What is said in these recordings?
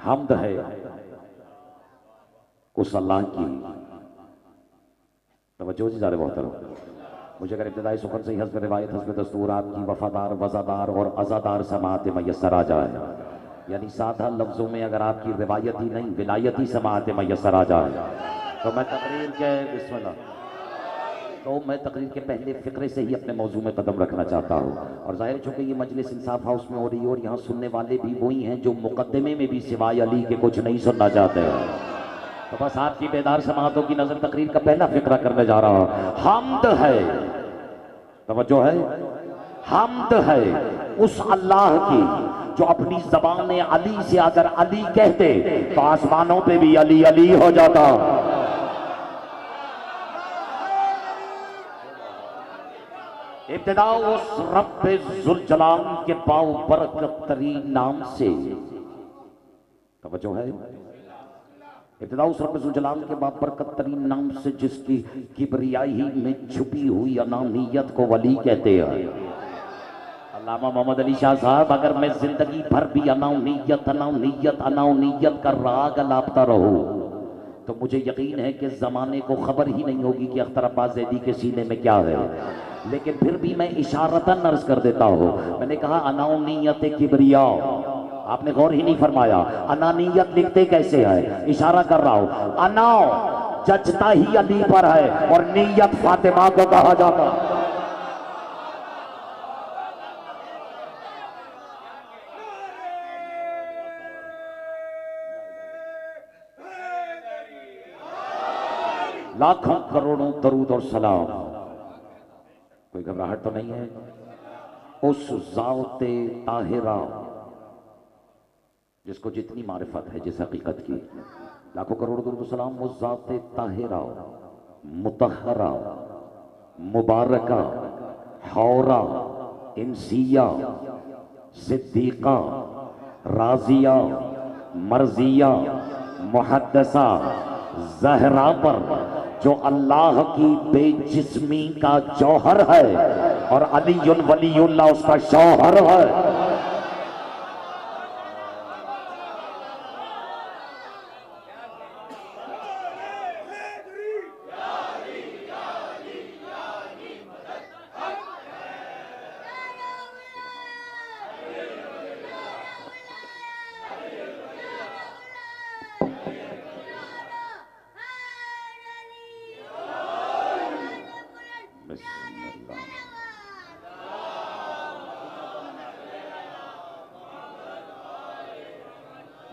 हम्द है उस अल्लाह की। तवज्जो जी ज़ारे मोहतरम, मुझे अगर इब्तिदाई सुखन से हस्ब रिवायत हस्ब दस्तूर आपकी वफादार वज़ादार और अज़ादार समाअत मयस्सर आ जाए, यानी साधा लफ्ज़ों में अगर आपकी रिवायती नहीं विलायती समाअत मयस्सर आ जाए, तो मैं तकरीर के बिस्मिल्लाह तो मैं तकरीर के पहले फ़िक्रे से ही अपने मौजू में कदम रखना चाहता हूँ। और ज़ाहिर चूँकि ये मजलिस इंसाफ हाउस में हो रही है और यहाँ सुनने वाले भी वही हैं जो मुकद्दमे में भी सिवाय अली के कुछ नहीं सुनना चाहते हैं, तो बस आपकी बेदार समातों की नजर तकरीर का पहला फिक्रा करने जा रहा हूं। हम्द है, तवज्जो है, हम्द है उस अल्लाह की जो अपनी ज़बान अली से अगर अली कहते तो आसमानों पे भी अली अली हो जाता। इब्तिदा उस रब्बे ज़ुल जलाल के पाओ बरकत तरीन नाम से, तवज्जो है, इब्तिदा उस रब्बे ज़ुल जलाल के बाबरकत तरीन नाम से जिसकी किबरियाई में छुपी हुई अनानियत को वली कहते हैं। अल्लामा मोहम्मद अली शाह साहब, अगर मैं जिंदगी भर भी अनानियत अनानियत अनानियत का राग लापता रहूं तो मुझे यकीन है कि ज़माने को खबर ही नहीं होगी कि अख्तर अब्बास ज़ैदी के सीने में क्या है। लेकिन फिर भी मैं इशारतन अर्ज कर देता हूँ, मैंने कहा अनानियत किबरिया, आपने गौर ही नहीं फरमाया अनानियत लिखते कैसे है, इशारा कर रहा हूं। अना जचता ही अली पर है और नीयत फातिमा को कहा जाता। लाखों करोड़ों दरूद और सलाम, कोई घबराहट तो नहीं है, उस ज़ाते ताहिरा जिसको जितनी मारिफत है जिस हकीकत की, लाखों करोड़ दुरूद सलाम वो ज़ाते ताहिरा मुतहरा मुबारका हौरा इंसिया सिद्दीका राजिया मर्जिया मुहद्दसा ज़हरा पर जो अल्लाह की बेजिस्मी का जौहर है और अलीयुल वलीयुल्लाह उसका शौहर है।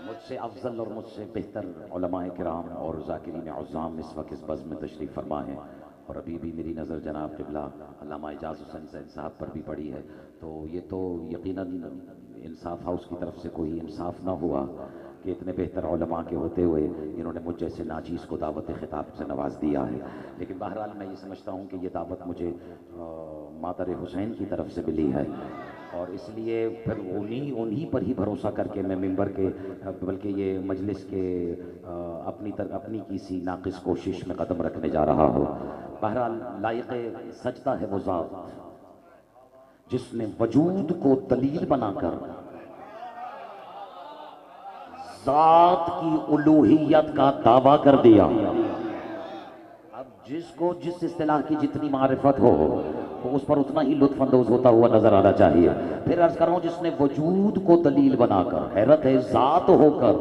मुझसे अफजल और मुझसे बेहतर उलमाए किराम और ज़ाकिरीन अज़्ज़ाम इस वक्त इस बज़्म में तशरीफ़ फरमा है, और अभी भी मेरी नज़र जनाब क़िबला अल्लामा एजाज़ हुसैन सैयद साहब पर भी पड़ी है। तो ये तो यकीनन इंसाफ हाउस की तरफ से कोई इंसाफ ना हुआ कि इतने बेहतर उलमा के होते हुए इन्होंने मुझ जैसे नाचीज़ को दावत ख़िताब से नवाज दिया है। लेकिन बहरहाल मैं ये समझता हूँ कि ये दावत मुझे मातर हुसैन की तरफ से मिली है, और इसलिए फिर उन्हीं पर ही भरोसा करके मैं मिंबर के बल्कि ये मजलिस के अपनी किसी नाक़िस कोशिश में कदम रखने जा रहा हूँ। बहरहाल लायक़ सजदा है वो ज़ात जिसने वजूद को दलील बनाकर ज़ात की उलूहियत का दावा कर दिया। अब जिसको जिस इस्तिलाह की जितनी मारिफत हो तो उस पर उतना ही लुत्फ़ अंदोज़ होता हुआ नजर आना चाहिए। फिर अर्ज कर रहा हूं, जिसने वजूद को दलील बनाकर, हैरत है, ज़ात होकर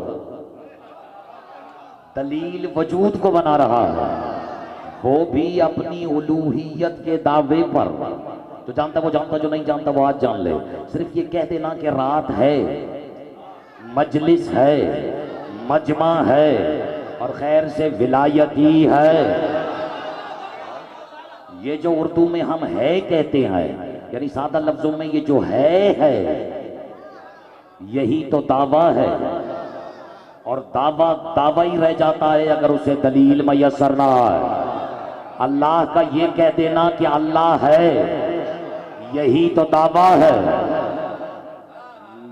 दलील वजूद को बना रहा है, वो भी अपनी उलूहियत के दावे पर, जो जानता वो जानता, जो नहीं जानता वो आज जान ले। सिर्फ ये कह देना कि रात है, मजलिस है, मजमा है और खैर से विलायती है, ये जो उर्दू में हम है कहते हैं, यानी सादा लफ्जों में ये जो है यही तो दावा है, और दावा दावा ही रह जाता है अगर उसे दलील मैसर ना है। अल्लाह का ये कह देना कि अल्लाह है, यही तो दावा है।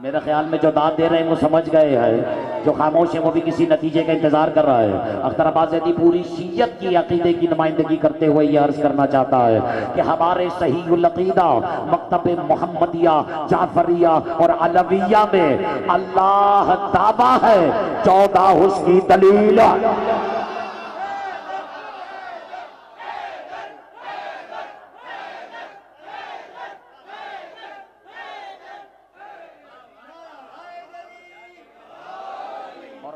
मेरे ख्याल में जो दाद दे रहे हैं वो समझ गए हैं जो खामोश है वो भी किसी नतीजे का इंतजार कर रहा है। अख्तर अब्बास ज़ैदी पूरी शीयत की अकीदे की नुमाइंदगी करते हुए ये अर्ज करना चाहता है कि हमारे सहीहुल अकीदा मकतब मोहम्मदिया, जाफरिया और अलविया में अल्लाह दावा है, 14 उसकी दलील।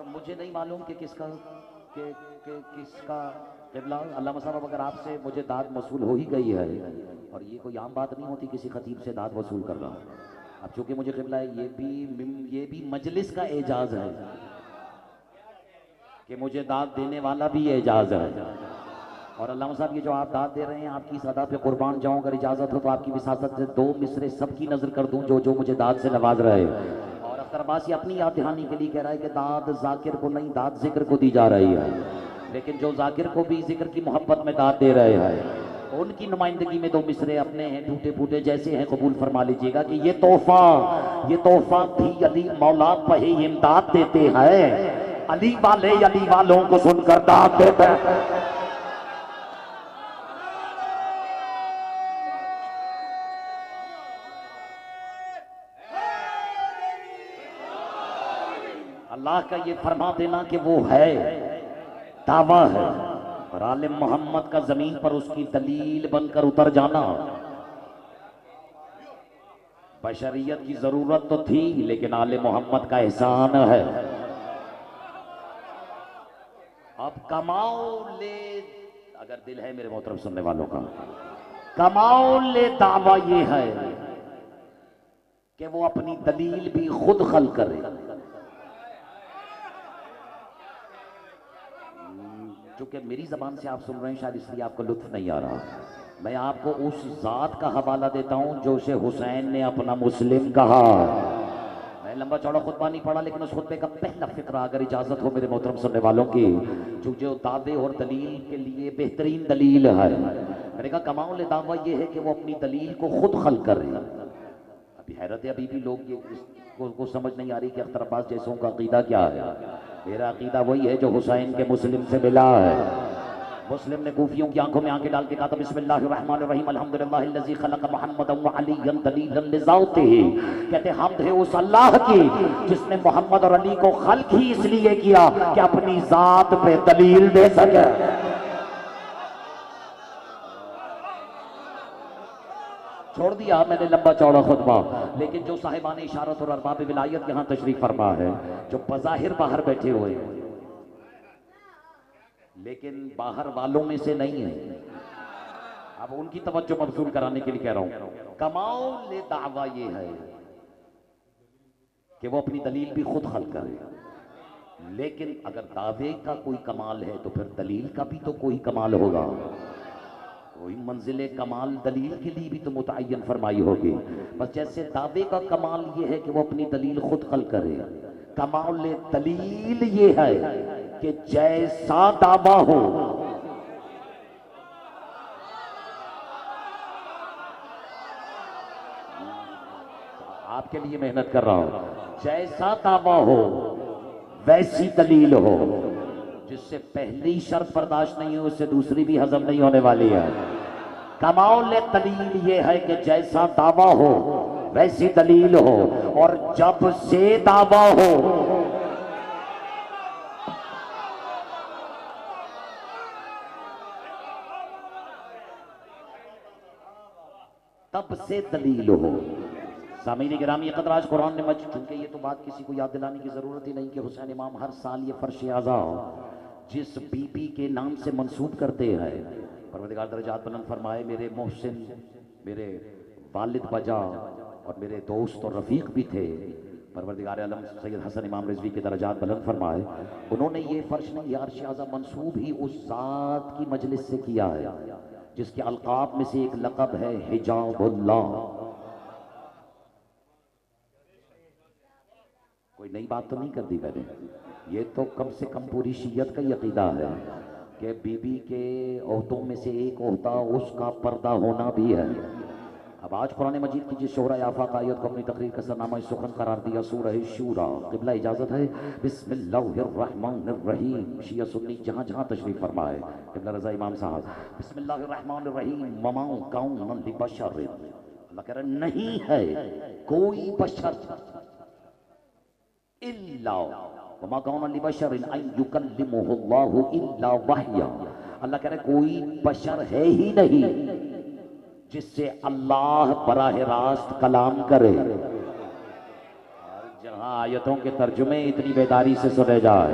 मुझे नहीं मालूम कि किसका क़िबला। अल्लामा साहब, अगर आपसे मुझे दाद वसूल हो ही गई है, और ये कोई आम बात नहीं होती किसी खतीब से दाद वसूल करना। अब चूंकि मुझे क़िबला है, ये भी मजलिस का एजाज है कि मुझे दाद देने वाला भी एजाज है। और अल्लामा साहब, ये जो आप दाद दे रहे हैं, आपकी सदा पे कुर्बान जाऊं। अगर इजाजत हो तो आपकी विसासत से 2 मिसरे सबकी नजर कर दूं जो जो मुझे दाद से नवाज रहे। और अख्तर अब्बासी अपनी याद दहानी के लिए कह रहा है कि दाद जाकिर को नहीं, दाद जिक्र को दी जा रही है। लेकिन जो जाकिर को भी जिक्र की मोहब्बत में दाद दे रहे हैं, उनकी नुमाइंदगी में 2 मिसरे अपने हैं टूटे फूटे जैसे हैं, कबूल फरमा लीजिएगा कि ये तोहफा भी अली मौला पहे इमदाद देते हैं। अली वालों को सुनकर दाद देते हैं। अल्लाह का ये फरमा देना कि वो है, दावा है, और आलिम मोहम्मद का जमीन पर उसकी दलील बनकर उतर जाना। बशरियत की जरूरत तो थी, लेकिन आलिम मोहम्मद का एहसान है। अब कमाओ ले, अगर दिल है मेरे मोहतरम सुनने वालों का, कमाओ ले दावा ये है कि वो अपनी दलील भी खुद खल करे। चूंकि मेरी जबान से आप सुन रहे हैं, शायद इसलिए आपको लुत्फ नहीं आ रहा। मैं आपको उस जात का हवाला देता हूं जो उसे हुसैन ने अपना मुस्लिम कहा। मैं लंबा चौड़ा खुतबा नहीं पढ़ा, लेकिन उस खुतबे का पहला फिक्रा, अगर इजाजत हो मेरे मोहतरम सुनने वालों की, जो दावे और दलील के लिए बेहतरीन दलील है। मैंने कहा कमाल दावा ये है कि वो अपनी दलील को खुद खल कर रहे हैं। अभी हैरत है, अभी भी लोग ये को समझ नहीं आ रही कि अख्तर अब्बास जैसों का अकीदा क्या है। मेरा अकीदा वही है जो हुसैन के मुस्लिम से मिला है। मुस्लिम ने कूफियों की आंखों में आंखें डाल के कहा था, बिस्मिल्लाहिर्रहमानिर्रहीम अल्हम्दुलिल्लाहिल्लज़ी खलक़ मुहम्मदन व अलीयन दलीलन लिज़ातिही। कहते हम्द है उस अल्लाह की जिसने मोहम्मद और अली को खल्क ही इसलिए किया कि अपनी जात पे दलील दे सके। छोड़ दिया मैंने लंबा चौड़ा खुतबा, लेकिन जो साहिबान इशारत और अरबाब विलायत यहाँ तशरीफ फरमा है, जो बज़ाहिर बाहर बैठे हुए हैं, लेकिन बाहर वालों में से नहीं है। अब उनकी तवज्जो मबसूल कराने के लिए कह रहा हूं, कमाओ ले दावा ये है कि वो अपनी दलील भी खुद हल करे। लेकिन अगर दावे का कोई कमाल है तो फिर दलील का भी तो कोई कमाल होगा। कोई मंजिले कमाल दलील के लिए भी तो मुतय्यन फरमाई होगी। बस जैसे दावे का कमाल ये है कि वो अपनी दलील खुद खल करे, कमाल दलील ये है कि जैसा दावा हो आपके लिए मेहनत कर रहा हूं, जैसा दावा हो वैसी दलील हो। जिससे पहली शर्त बर्दाश्त नहीं हो, उससे दूसरी भी हजम नहीं होने वाली है। कमाल दलील ये है कि जैसा दावा हो वैसी दलील हो, और जब से दावा हो तब से दलील हो। सामीन गिरामी कदराज कुरान ने मज, चूंकि ये तो बात किसी को याद दिलाने की जरूरत ही नहीं कि हुसैन इमाम हर साल ये फर्श आज़ा जिस बीबी के नाम से मंसूब करते हैं, परवरदिगार दरजात बुलंद फरमाए, मेरे मोहसिन, मेरे वालिद बजा और मेरे दोस्त और रफ़ीक भी थे, परवरदिगार आलम सैयद हसन इमाम रिजवी के दरजात बुलंद फरमाए। उन्होंने ये फर्श नहीं, ये अर्श आज़ा मंसूब ही उस ज़ात की मजलिस से किया है जिसके अलकाब में से एक लक़ब है हिजाबुल्लाह। कोई नई बात तो नहीं कर दी मैंने, ये तो कम से कम पूरी शीयत का ही अकीदा है कि बीबी के ओहदों में से एक ओहदा उसका पर्दा होना भी है। अब आज कुरान मजीद की जिस शोहरा आफाक आयत को अपनी तकरीर का सरनामा सुखन करार दिया सूरह शूरा, क़िबला इजाज़त है बिस्मिल्लाहिर्रहमानिर्रहीम। शिया सुन्नी जहाँ जहाँ तशरीफ फरमाए, क़िबला रज़ा इमाम साहब बिस्मिल्लाहिर्रहमानिर्रहीम। वमा काउन लिबशर, अल्लाह कह रहा नहीं है कोई बशर इल्ला वमा काउन लिबशर अन युकल्लिमुहुल्लाहु इल्ला वहया। अल्लाह कह रहा कोई बशर है ही नहीं जिससे अल्लाह बराह रास्त कलाम करे। जहां आयतों के तर्जुमे इतनी बेदारी से सुने जाए,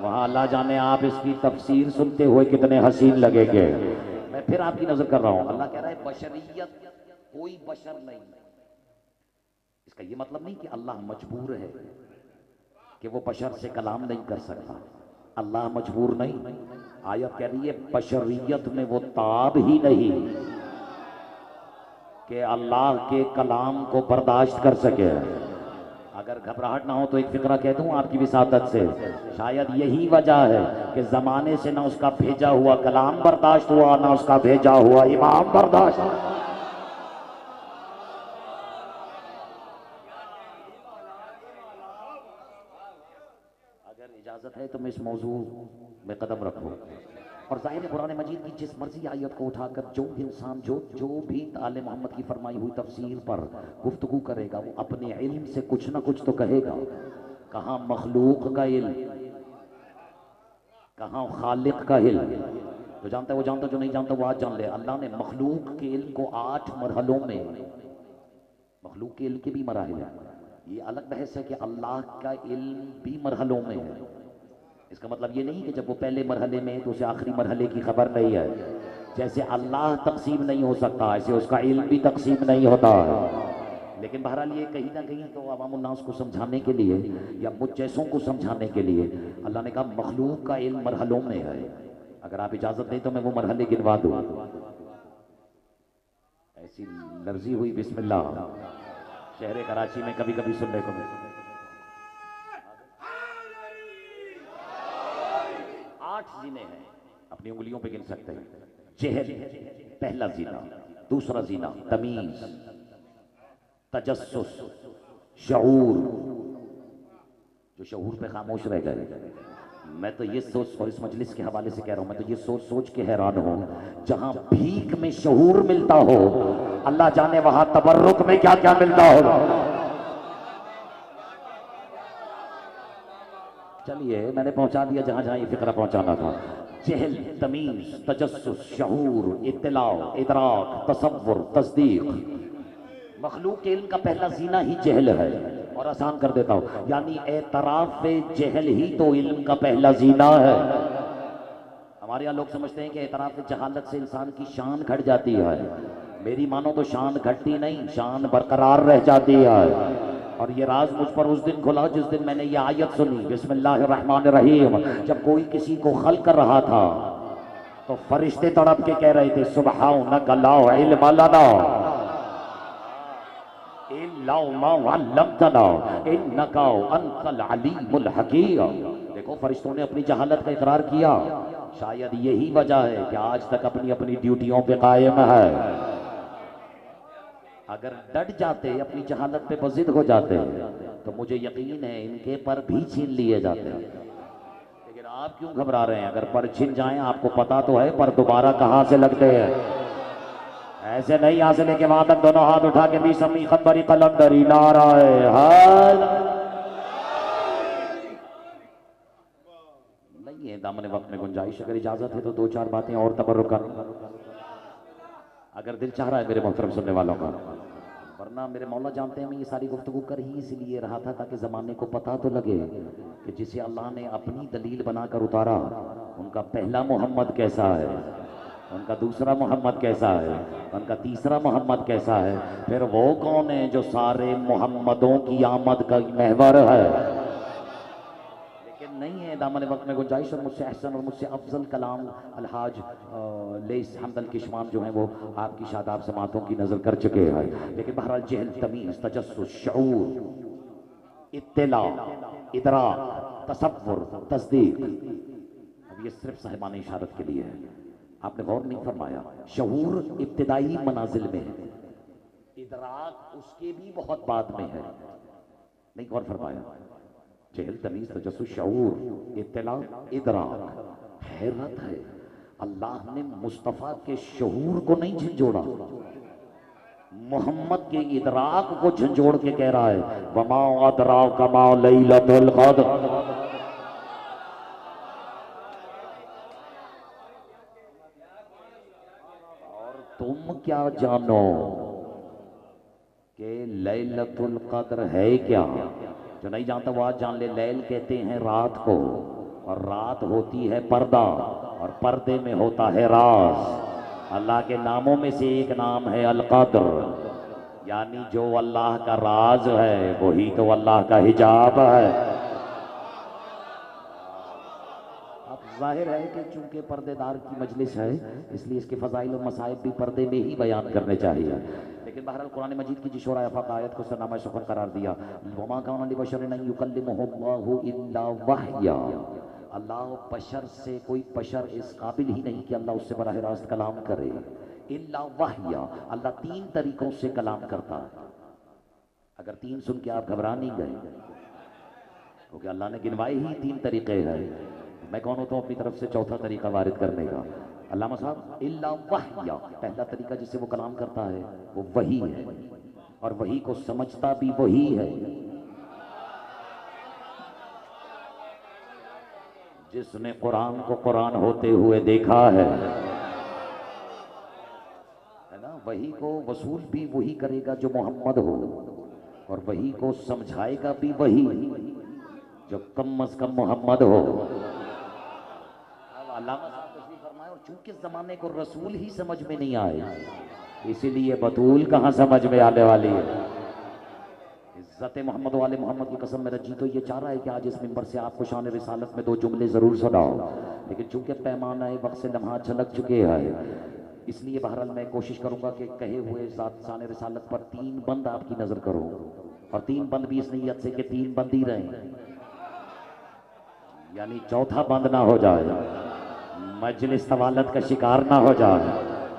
वहां अल्लाह जाने आप इसकी तफसीर सुनते हुए कितने हसीन लगेंगे। मैं फिर आपकी नजर कर रहा हूं, अल्लाह कह रहा है बशरियत कोई बशर नहीं। इसका ये मतलब नहीं कि अल्लाह मजबूर है कि वो बशर से कलाम नहीं कर सकता। अल्लाह मजबूर नहीं। आयत कह रही है बशरियत में वो ताब ही नहीं कि अल्लाह के कलाम को बर्दाश्त कर सके। अगर घबराहट ना हो तो एक फिक्रा कह दूं आपकी विसातत से, शायद यही वजह है कि जमाने से ना उसका भेजा हुआ कलाम बर्दाश्त हुआ, ना उसका भेजा हुआ इमाम बर्दाश्त। अगर इजाजत है तो मैं इस मौजू में कदम रखूं और ज़ाहिर कुरान मजीद की जिस मर्जी आयत को उठाकर जो इंसान जो भी आले मोहम्मद की फरमाई हुई तफसीर पर गुफ्तगू करेगा वो अपने इल्म से कुछ ना कुछ तो कहेगा। कहाँ मखलूक का इल्म, कहाँ खालिक का इल्म। जो जानता है वो जानता, जो नहीं जानता वो आज जान ले। अल्लाह ने मखलूक के इल्म को 8 मरहलों में, मखलूक के इल्म के भी मराहिल है। ये अलग बहस है कि अल्लाह का इल्म भी मरहलों में है। इसका मतलब ये नहीं कि जब वो पहले मरहले में तो उसे आखिरी मरहले की खबर नहीं है। जैसे अल्लाह तकसीम नहीं हो सकता ऐसे उसका इल्म भी तकसीम नहीं होता है। लेकिन बहरहाल ये कहीं ना कहीं तो अवामुन्नास को समझाने के लिए या मुझ जैसों को समझाने के लिए अल्लाह ने कहा मखलूक का इल्म मरहलों में है। अगर आप इजाजत दें तो मैं वो मरहले गिनवा दूँ। ऐसी लर्जी हुई बिस्मिल्लाह शहर कराची में कभी कभी सुनने को मिलती। 8 जीने हैं, अपनी उंगलियों पे गिन सकते हैं। जहल पहला जीना, दूसरा जीना तमीज, तजस्सुस, शऊर। जो शऊर पे खामोश रह गए, मैं तो ये सोच और इस मजलिस के हवाले से कह रहा हूं, मैं तो ये सोच सोच के हैरान हूं जहां भीख में शऊर मिलता हो अल्लाह जाने वहां तबर्रुक में क्या क्या मिलता हो। चलिए मैंने पहुंचा दिया जहां जहां ये फिक्रा पहुंचाना था। जहल, तमीज, तजस्सुस, शऊर, इत्तिलाउ, इदराक, तसव्वुर, तस्दीक। मखलूक के इल्म का पहला जीना ही जहल है। और आसान कर देता हूं, यानी एतराफ जहल ही तो इल्म का पहला जीना है। हमारे यहाँ लोग समझते हैं कि एतराफ जहालत से इंसान की शान घट जाती है। मेरी मानो तो शान घटती नहीं, शान बरकरार रह जाती है। और ये राज मुझ पर उस दिन खुला जिस दिन मैंने ये आयत सुनी बिस्मिल्लाहिर्रहमानिर्रहीम। जब कोई किसी को खल कर रहा था तो फरिश्ते तड़प के कह रहे थे सुब्हानका ला इल्म लना इल्ला मा अल्लमतना इन्नका अंतल अलीमुल हकीम। देखो फरिश्तों ने अपनी जहालत का इकरार किया। शायद यही वजह है कि आज तक अपनी अपनी ड्यूटियों पे कायम है। अगर डट जाते, अपनी जहालत पे बजिद हो जाते तो मुझे यकीन है इनके पर भी छीन लिए जाते। लेकिन आप क्यों घबरा रहे हैं? अगर पर छीन जाएं आपको पता तो है पर दोबारा कहां से लगते हैं। ऐसे नहीं यहां से लेके वहां तक दोनों हाथ उठा के भी समी खबरी कलंदरी नाराए हाल नहीं है। दामन वक्त में गुंजाइश अगर इजाजत है तो 2-4 बातें और तबर्रुक कर, अगर दिल चाह रहा है मेरे मोहतरम सुनने वालों का। वरना मेरे मौला जानते हैं मैं ये सारी गुफ्तगू कर ही इसलिए रहा था ताकि ज़माने को पता तो लगे कि जिसे अल्लाह ने अपनी दलील बनाकर उतारा उनका पहला मोहम्मद कैसा है, उनका दूसरा मोहम्मद कैसा है, उनका तीसरा मोहम्मद कैसा है, फिर वो कौन है जो सारे मोहम्मदों की आमद का महवर है। नहीं है दामन वक्त में गुंजाइश और मुझसे अहसन और मुझसे अफजल कलाम अलहाज लेस हमदल किशमान जो हैं वो आपकी शादाब समातों की नज़र कर चुके हैं। लेकिन बहरहाल जहल, तमीज़, तजस्सुस, शऊर, इत्तिला, इदराक, तसव्वुर, तस्दीक। अब ये सिर्फ साहिबान इशारत के लिए है। आपने गौर नहीं फरमाया शऊर इब्तिदाई मनाजिल में है, इदराक उसके भी बहुत बाद में है। नहीं गौर फरमाया, जहल तमीज तजस्सुस शऊर इत्तला इदराक। हैरत है, अल्लाह ने मुस्तफ़ा के शऊर को नहीं झंझोड़ा, मोहम्मद के इदराक को झंझोड़ के कह रहा है वमा अदराका मा लैलतुल क़द्र। तुम क्या जानो कि लैलतुल क़द्र है क्या? जो नहीं जानता वो आज जान ले। लैल कहते हैं रात को, और रात होती है पर्दा, और पर्दे में होता है राज। अल्लाह के नामों में से एक नाम है अल क़द्र, यानी जो अल्लाह का राज है वही तो अल्लाह का हिजाब है। जाहिर है कि चूंकि पर्देदार की मजलिस है इसलिए इसके फजाइल और मसाइब भी पर्दे में ही बयान करने चाहिए। लेकिन बहरहाल कुरान मजीद की जिस आयत को सरनामा शुक्र करार दिया, वमा काना लिबशरिन अन युकल्लिमुहुल्लाहु इल्ला वहया। अल्लाह बशर से, कोई बशर इस काबिल ही नहीं कि अल्लाह उससे बराह रास्त कलाम करे। इल्ला वहया, अल्लाह 3 तरीकों से कलाम करता है। अगर 3 सुन के आप घबरा नहीं गए, क्योंकि अल्लाह ने गिनवाए ही 3 तरीके हैं। मैं कौन होता हूँ अपनी तरफ से चौथा तरीका वारिद करने का। अल्लामा साहब इल्ला वहया, पहला तरीका जिससे वो कलाम करता है वो वही है, और वही को समझता भी वही है। जिसने कुरान को कुरान होते हुए देखा है ना, वही को वसूल भी वही करेगा जो मोहम्मद हो, और वही को समझाएगा भी वही जो कम अज कम मोहम्मद हो। अल्लामा साहब तशरीफ फरमाए, और चूंकि जमाने को रसूल ही समझ में नहीं आए, इसीलिए बतूल कहाँ समझ में आने वाली है। इज्जत मोहम्मद वाले मोहम्मद की कसम, मेरा जी तो ये चाह रहा है कि आज इस मिंबर से आपको शान रिसालत में 2 जुमले जरूर सुनाओ, लेकिन चूंकि पैमाना वक्त से लम्हा छलक चुके हैं, इसलिए बहरहाल मैं कोशिश करूंगा कि कहे हुए शान रिसालत पर 3 बंद आपकी नजर करूं, और 3 बंद भी इस नीयत से कि 3 बंद ही रहें, यानी चौथा बंद ना हो जाए, मजलिस तवालत का शिकार ना हो जाए।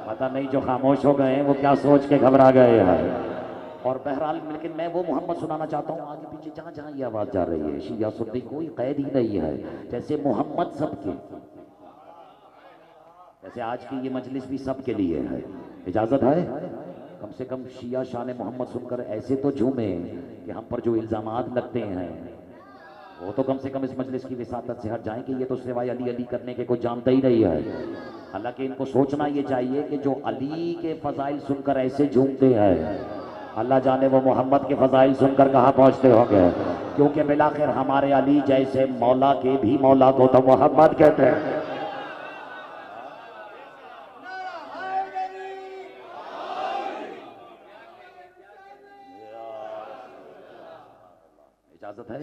पता नहीं जो खामोश हो गए हैं वो क्या सोच के घबरा गए हैं। और बहरहाल लेकिन मैं वो मोहम्मद सुनाना चाहता हूँ, आगे पीछे जहाँ जहाँ ये आवाज़ जा रही है, शिया सुन्नी कोई कैद ही नहीं है। जैसे मोहम्मद सबके, जैसे आज की ये मजलिस भी सबके लिए है। इजाज़त है कम से कम शिया शान मोहम्मद सुनकर ऐसे तो झूमे कि हम पर जो इल्ज़ामात लगते हैं वो तो कम से कम इस मजलिस की विसातत से हट जाएं कि ये तो सिवाय अली अली करने के कोई जानता ही नहीं है। हालांकि इनको सोचना ये चाहिए कि जो अली के फजाइल सुनकर ऐसे झूमते हैं, अल्लाह जाने वो मोहम्मद के फजाइल सुनकर कहाँ पहुँचते होंगे, क्योंकि बिलाखिर हमारे अली जैसे मौला के भी मौला को तो मोहम्मद कहते हैं। इजाजत है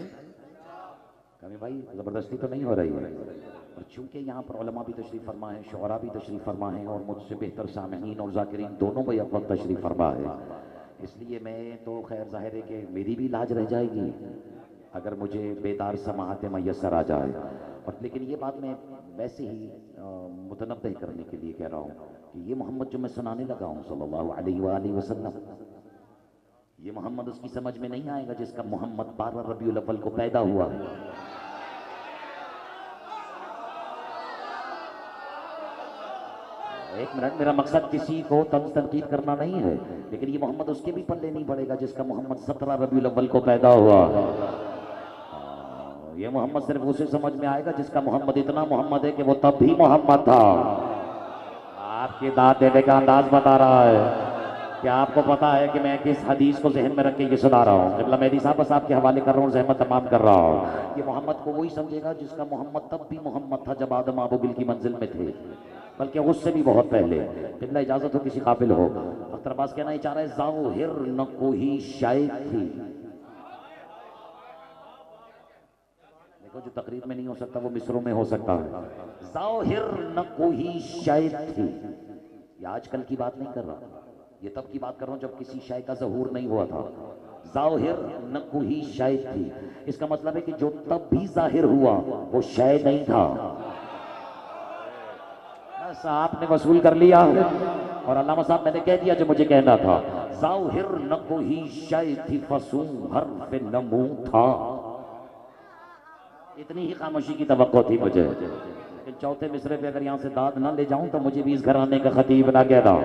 कमी भाई, जबरदस्ती तो नहीं हो रही है। और चूंकि यहाँ पर उलमा भी तशरीफ फरमा है, शुअरा भी तशरीफ फरमा है, और मुझसे बेहतर सामईन और जाकिरीन दोनों भी अब वक्त तशरीफ फरमा है, इसलिए मैं तो खैर जाहिर है कि मेरी भी लाज रह जाएगी अगर मुझे बेदार समाहत मैसर आ जाए। और लेकिन ये बात मैं वैसे ही मुतनब्बह करने के लिए कह रहा हूँ कि ये मोहम्मद जो मैं सुनाने लगा हूँ सल्लल्लाहु अलैहि वसल्लम, ये मोहम्मद उसकी समझ में नहीं आएगा जिसका मोहम्मद 12 रबीउल अव्वल को पैदा हुआ। एक मिनट, मेरा मकसद किसी को तंज तनकीद करना नहीं है, लेकिन ये मोहम्मद उसके भी पल्ले नहीं पड़ेगा जिसका मोहम्मद 17 रबीउल अव्वल को पैदा हुआ। ये मोहम्मद सिर्फ उसे समझ में आएगा जिसका मोहम्मद इतना मोहम्मद है कि वो तब भी मोहम्मद था। आपके दांत देने का अंदाज बता रहा है कि आपको पता है कि मैं किस हदीस को जहन में रख के ये सुना रहा हूँ। क़िबला मेहदी साहब बस आपके हवाले कर रहा हूँ, जहमत तमाम कर रहा हूँ। ये मोहम्मद को वही समझेगा जिसका मोहम्मद तब भी मोहम्मद था जब आदम आबूबिल की मंजिल में थे, बल्कि उससे भी बहुत पहले। क़िबला इजाजत हो किसी काबिल हो। अख्तर अब्बास कहना ही चाह रहा है ज़ाहिर न कोई शायद थी। देखो जो तकरीर में नहीं हो सकता वो मिस्रों में हो सकता है। ज़ाहिर न कोई शायद थी। ये आजकल की बात नहीं कर रहा, ये तब की बात कर रहा हूं जब किसी शाय का ज़हूर नहीं हुआ था। ज़ाहिर न कोई शाय थी, इसका मतलब है कि जो तब भी जाहिर हुआ वो शाय नहीं था। बस आपने वसूल कर लिया, और अल्लामा साहब मैंने कह दिया जो मुझे कहना था। ज़ाहिर न कोई शय थी फसूं हर्फ नमू था। इतनी ही खामोशी की तवक्को थी मुझे, लेकिन चौथे मिसरे पे अगर यहाँ से दाद ना ले जाऊं तो मुझे भी इस घराने का खतीब ना कहना।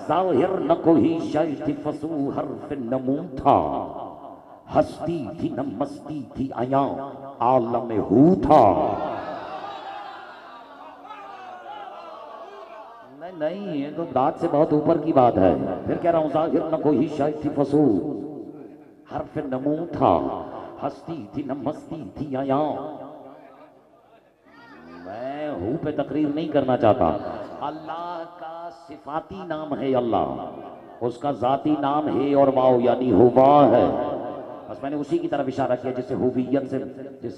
ज़ाहिर न कोई शय थी फसूं हर्फ नमू था, हस्ती थी न मस्ती थी आया आलम हू था। नहीं नहीं, ये तो दाद से बहुत ऊपर की बात है। फिर कह रहा हूं ज़ाहिर न कोई शय थी फसूं हर्फ नमू था, हस्ती थी न मस्ती थी आया। मैं हूं पे तकरीर नहीं करना चाहता। अल्लाह का सिफाती नाम है अल्लाह, उसका जाती नाम है और वाओ यानी हुवा है। बस मैंने उसी की तरफ इशारा किया जिसे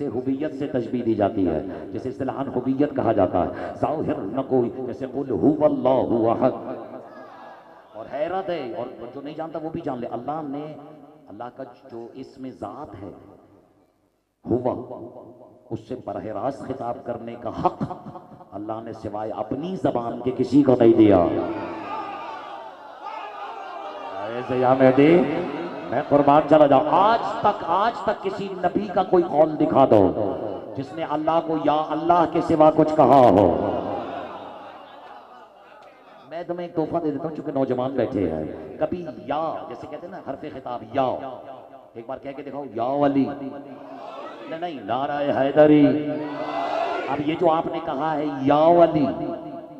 हुबियत से तशबीह दी जाती है, जिसे इस्तिलाहन हुबियत कहा जाता है। ज़ाहिर न कोई, जैसे कुल हुवल्लाहु अहद। और हैरत है, और जो नहीं जानता वो भी जान ले, अल्लाह का जो इसमें ज़ात है हुवा, उससे बरह रास्त खिताब करने का हक अल्लाह ने सिवाय अपनी जबान के किसी को नहीं दिया। ऐसे या मैं कुर्बान चला जाऊं। आज तक किसी नबी का कोई कौल दिखा दो जिसने अल्लाह को या अल्लाह के सिवा कुछ कहा हो। मैं तुम्हें एक तोहफा दे देता हूं, चूंकि नौजवान बैठे हैं। कभी या, जैसे कहते हैं ना हरफे खिताब या, एक बार कह के दिखाओ या वली। नहीं, नाराए हैदरी। अब ये जो आपने कहा है या वली,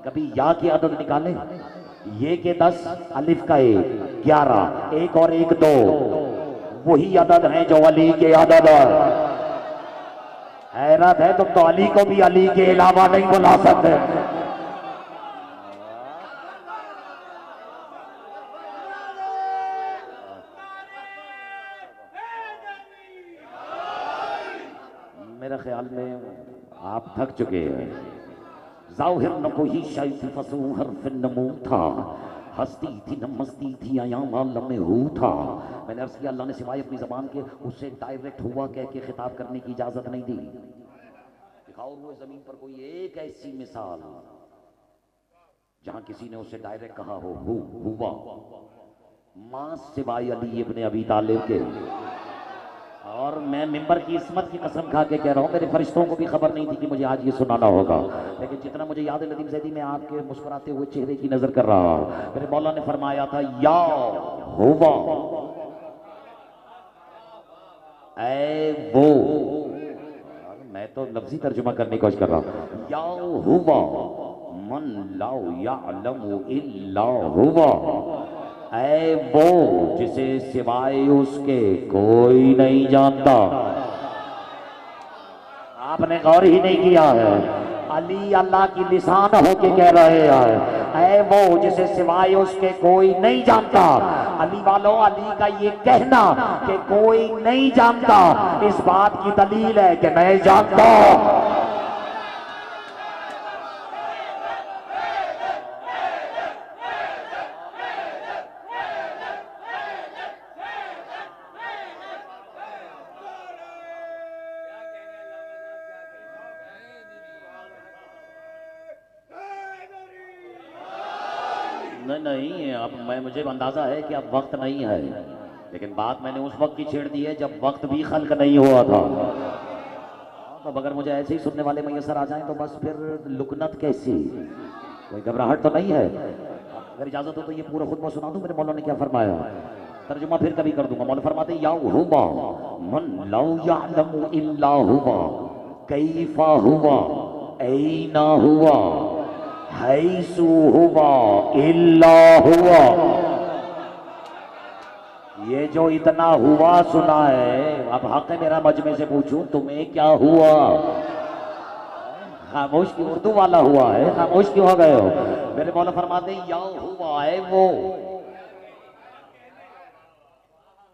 कभी या की आदत निकाले। ये के 10, अलिफ का 1, 11, 1 और 1 2, वही अदद है जो अली के अदद है। हैरत है, तुम तो अली को भी अली के अलावा नहीं बुला सकते। मेरे ख्याल में आप थक चुके हैं। ज़ाहिर न कोई शय थी फसूं हर्फ नमू था, हस्ती थी न मस्ती थी आयाम आलम हू था। मैंने अर्ज़ किया अल्लाह ने सिवाय अपनी ज़बान के उससे डायरेक्ट हुआ कह के खिताब करने की इजाज़त नहीं दी। दिखाओ हुए ज़मीन पर कोई एक ऐसी मिसाल जहां किसी ने उससे डायरेक्ट कहा हो हुआ, मां सिवाय अली इब्ने अबी तालिब के। और मैं मिंबर की इस्मत की कसम खा के कह रहा हूँ, मेरे फरिश्तों को भी खबर नहीं थी कि मुझे आज ये सुनाना होगा, लेकिन जितना मुझे याद है नदीम ज़ैदी में आपके मुस्कुराते हुए चेहरे की नजर कर रहा हूँ। मेरे मौला ने फरमाया था या हुवा ऐ वो, मैं तो लफ्जी तर्जुमा करने की कोशिश कर रहा हूँ। या हुवा मन लाउ यअलमु इल्ला हुवा, ऐ वो जिसे सिवाय उसके कोई नहीं जानता। आपने गौर ही नहीं किया है, अली अल्लाह की लिसान होके कह रहे हैं ऐ वो जिसे सिवाय उसके कोई नहीं जानता। अली वालों, अली का ये कहना कि कोई नहीं जानता, इस बात की दलील है कि मैं जानता। नहीं, अब मुझे अंदाजा है कि अब वक्त नहीं है, लेकिन बात मैंने उस वक्त की छेड़ दी है जब वक्त भी खल्क नहीं हुआ था। अब अगर मुझे ऐसे ही सुनने वाले मैसर आ जाएं तो बस फिर लुकनत कैसी, कोई घबराहट तो नहीं है। अगर इजाजत हो तो ये पूरा खुतबा सुना दूं। मेरे मौला ने क्या फरमाया, तर्जुमा फिर कभी कर दूंगा। मौला फरमाते या हुवा मन लाउ यअलमु इल्ला हुवा, कैफा हुवा ऐना हुवा हैसु हुवा इल्ला हुवा। ये जो इतना हुआ सुना है, अब हक है मेरा मजमे से पूछूं तुम्हें क्या हुआ? खामोश क्यों, उर्दू वाला हुआ है, खामोश क्यों हो गए हो? मेरे मौला फरमाते या हुआ है वो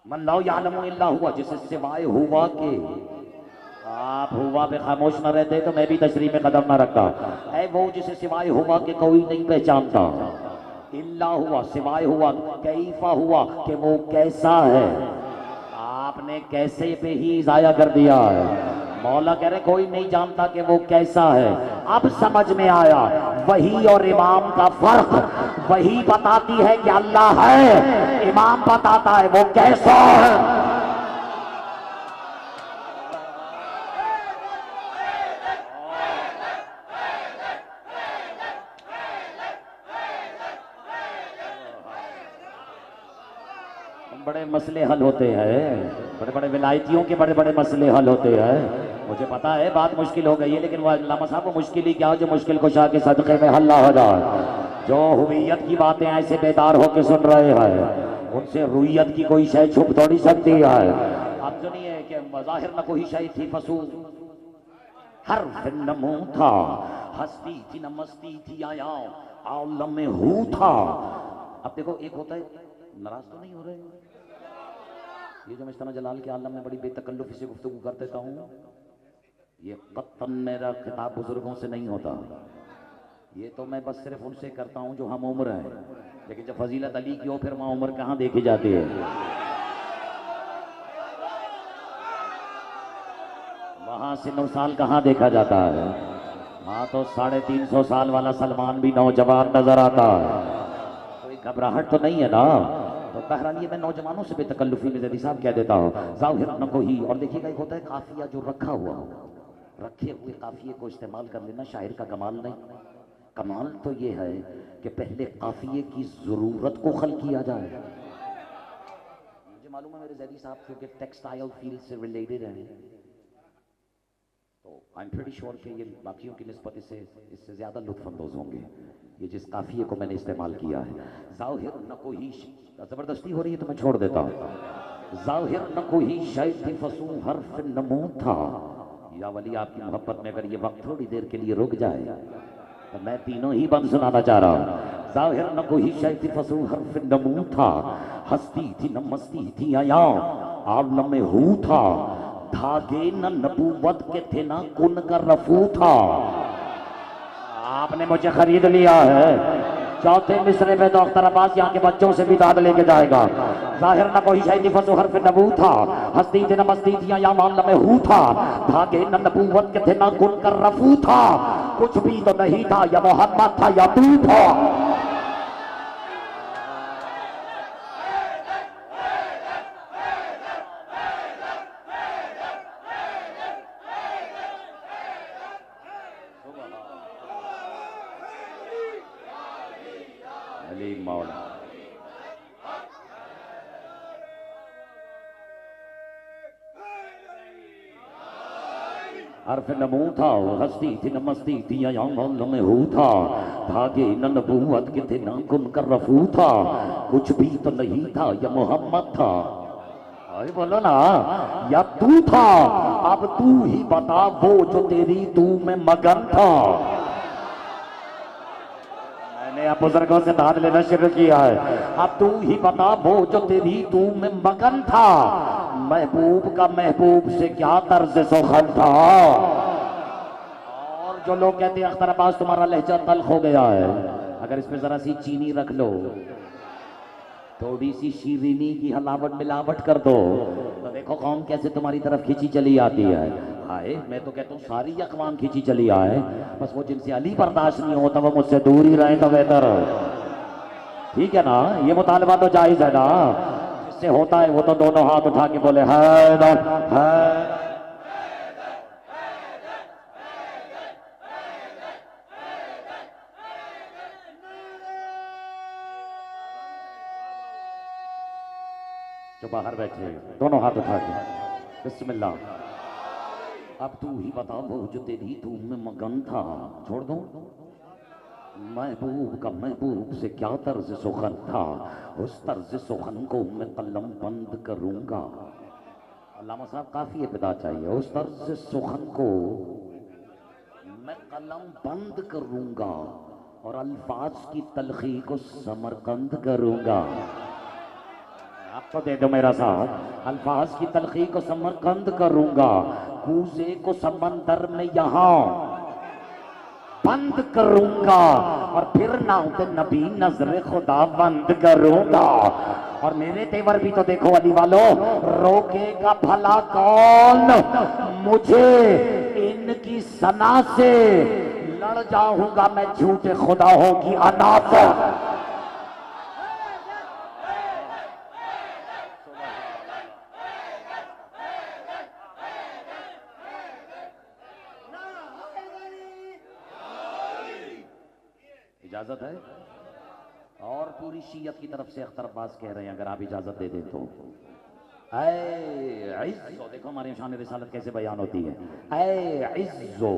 मन लाउ यअलमु इल्ला हुआ, जिससे सिवाय हुआ के आप हुआ पे खामोश न रहते तो मैं भी तशरीह में कदम न रखता। ऐ वो जिसे सिवाय हुआ के कोई नहीं पहचानता, इल्ला हुआ सिवाय हुआ, कैफा हुआ कि वो कैसा है। आपने कैसे पे ही जाया कर दिया है। मौला कह रहे कोई नहीं जानता कि वो कैसा है। अब समझ में आया वही और इमाम का फर्क। वही बताती है कि अल्लाह है, इमाम बताता है वो कैसा है। बड़े मसले हल होते हैं, बड़े बड़े विलायतियों के बड़े बड़े मसले हल होते हैं। मुझे पता है बात मुश्किल हो गई है, लेकिन वो अल्लामा साहब को मुश्किल ही क्या हो जो मुश्किल को शाह के सदक़े में हल ना हो जाए। जो हुवियत की बातें ऐसे बेदार होकर सुन रहे हैं, उनसे रुइयत की कोई शय छुप थोड़ी सकती है। आप सुनिए कि ज़ाहिर न कोई शय थी फसू हर नमू था, हस्ती थी न मस्ती थी आया आलम में हूँ था। अब देखो एक होता है, नाराज तो नहीं हो रहे, ये जो मैं जलाल के आलम में बड़ी बेतकल्लुफ़ी से गुफ्तगू कर देता हूँ, ये कत्तन मेरा खिताब बुजुर्गों से नहीं होता। ये तो मैं बस सिर्फ उनसे करता हूँ जो हम उम्र है, लेकिन जब फजीलत अली की हो फिर वहाँ उम्र कहाँ देखी जाती है। वहाँ से 9 साल कहाँ देखा जाता है। वहाँ तो 350 साल वाला सलमान भी नौजवान नजर आता है। कोई घबराहट तो नहीं है ना। तो बहरहाल ये मैं नौजवानों से बेतकल्लुफ़ी में जदी साहब कह देता हूँ ज़ाहिर न कोई। और देखिएगा एक होता है काफिया जो रखा हुआ हो, रखे हुए काफिए को इस्तेमाल कर लेना शायर का कमाल नहीं। कमाल तो ये है कि पहले काफिए की जरूरत को खल किया जाए। मुझे मालूम है मेरे जैदी साहब क्योंकि टेक्सटाइल फील्ड से रिलेटेड है, तो आई एम प्रीटी श्योर कि ये बाकियों की निस्बत इससे ज्यादा लुत्फअंदोज होंगे। ये जिस काफिए को मैंने इस्तेमाल किया है, ज़ाहिर न कोई जबरदस्ती हो रही है तो मैं छोड़ देता हूँ। ज़ाहिर न कोई शायद थी फसू हर्फ नमू था। या वली आपकी मोहब्बत में अगर ये वक्त थोड़ी देर के लिए रुक जाए तो मैं तीनों ही बंद सुनाना चाह रहा हूँ। ज़ाहिर न कोई शायद थी फसू हर्फ नमू था, हस्ती थी न मस्ती थी आया आलम में हूँ था। धागे न नबूवत के थे ना कुन का रफू था। आपने मुझे खरीद लिया है। चौथे मिसरे में तो अख्तर अब्बास यहाँ के बच्चों से भी दाद लेके जाएगा। ज़ाहिर न कोई शैदी फसू हर्फ नबू था, हस्ती थी न मस्ती थी या माल में हूँ था। धागे न नबूवत के थे ना कुन कर रफू था। कुछ भी तो नहीं था, या मोहम्मद था या तू था। अली मौला हर्फ नमू था, हस्ती थी न मस्ती थी या में हूँ था। धागे न नबूवत के थे ना कुन कर रफू था। कुछ भी तो नहीं था, या मोहम्मद था। अरे बोलो ना, या तू था। अब तू ही बता वो जो तेरी तू में मगन था। मैंने अब बुजुर्गों से दाद लेना शुरू किया है। अब तू ही बता वो जो तेरी तू में मगन था। महबूब का महबूब से क्या तर्ज सुखन था। और जो लोग कहते हैं अख्तर अब्बास तुम्हारा लहजा तल्ख हो गया है, अगर इसमें जरा सी चीनी रख लो, थोड़ी सी शीरीनी की हलावट मिलावट कर दो, तो देखो कौन कैसे तुम्हारी तरफ खींची चली आती है। आए मैं तो कहता हूँ सारी अक़वाम खींची चली आए, बस वो जिनसे अली बर्दाश्त नहीं होता वो मुझसे दूर ही रहे तो बेहतर है। ठीक है ना, ये मुतालबा तो जायज़ है ना। जिससे होता है वो तो दोनों हाथ उठा के बोले हैदर है। जो बाहर बैठे दोनों हाथ उठा के बिस्मिल्लाह। अब तू ही बता वो जो तेरी तू में मगन था। छोड़ दो महबूब का महबूब से क्या तर्ज सुखन था। उस तर्ज सुखन को मैं कलम बंद करूंगा। अल्लामा साहब काफी इब्तिदा चाहिए। उस तर्ज सुखन को मैं कलम बंद करूंगा और अल्फाज की तलखी को समरकंद करूंगा। आपको दे दो मेरा साथ। अल्फाज की तलखी को समरकंद करूंगा, कूजे को समंदर में यहाँ बंद करूंगा और फिर नाउत नबी नजर खुदा बंद करूंगा। और मेरे तेवर भी तो देखो अली वालों, रोकेगा भला कौन मुझे इनकी सना से, लड़ जाऊंगा मैं झूठे खुदाओं की अना पर। इजाजत है? और पूरी शीयत की तरफ से अख्तर अब्बास कह रहे हैं अगर आप इजाजत दे दें तो। ऐ इज्जो, देखो हमारे शान रिसालत कैसे बयान होती है। ऐ इज्जो,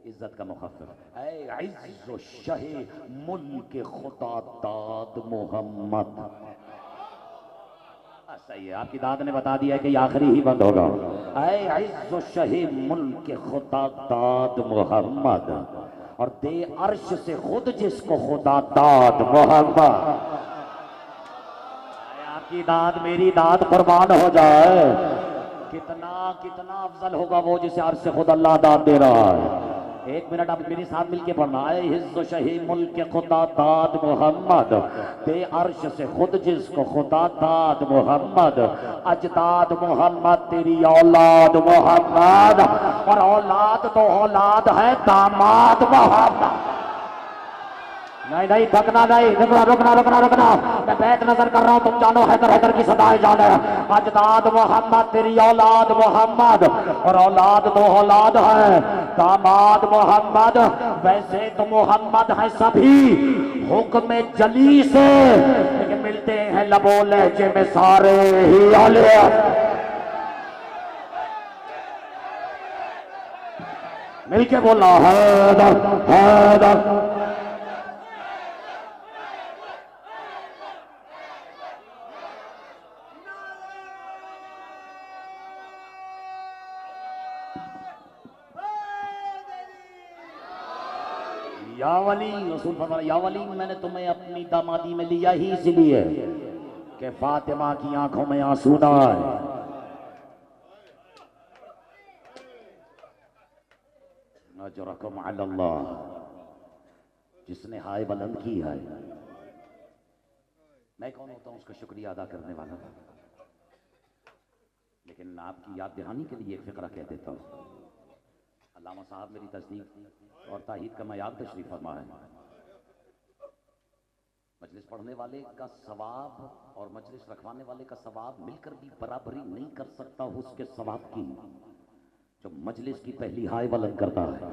इज्जत का मुखफ़्फ़िफ़, ऐ इज्जो शहे मुल्क खुदा दाद मोहम्मद। सही है, आपकी दाद ने बता दिया कि आखिरी ही बंद होगा। ऐ इज्जो शहे मुल्क खुदा दाद मोहम्मद, और दे अर्श से खुद जिसको खुदा दाद मोहम्मद। आपकी दाद मेरी दाद कुर्बान हो जाए, कितना कितना अफजल होगा वो जिसे अर्श से खुद अल्लाह दाद दे रहा है। एक मिनट आप मेरे साथ मिलके पढ़ना है। हिज़्ज़ो शही मुल्क खुदा दाद मोहम्मद, दे अर्श से खुद जिसको खुदा दाद मोहम्मद, अजदाद मोहम्मद तेरी औलाद मोहम्मद, और औलाद तो औलाद है दामाद मोहम्मद। नहीं नहीं थकना नहीं, रुकना रुकना रुकना रुकना, मैं बैत नजर कर रहा हूँ, तुम जानो हैदर हैदर की सदाएं जाने। अजदाद मोहम्मद तेरी औलाद मोहम्मद, और औलाद तो औलाद है दामाद मोहम्मद। वैसे तो मोहम्मद है सभी हुक्म जली से, लेकिन मिलते हैं लबो लहजे में सारे ही औलिया। मिलके बोला हैदर हैदर। या वली, रसूल फरमाया या वली, मैंने तुम्हें अपनी दामादी में लिया ही इसलिए कि फातिमा की आंखों में आंसू ना आए। अजरकुम अल्लाह, जिसने हाय बुलंद की है, मैं कौन होता हूं उसका शुक्रिया अदा करने वाला, लेकिन आपकी याद दहानी के लिए एक फिक्रा कह देता हूं। अल्लामा साहब मेरी तस्दीक और ताहीद का मयाब तशरीफ फरमा है। मजलिस पढ़ने वाले का सवाब और मजलिस रखवाने वाले का सवाब मिलकर भी बराबरी नहीं कर सकता उसके सवाब की जो मजलिस की पहली हाय बुलंद करता है।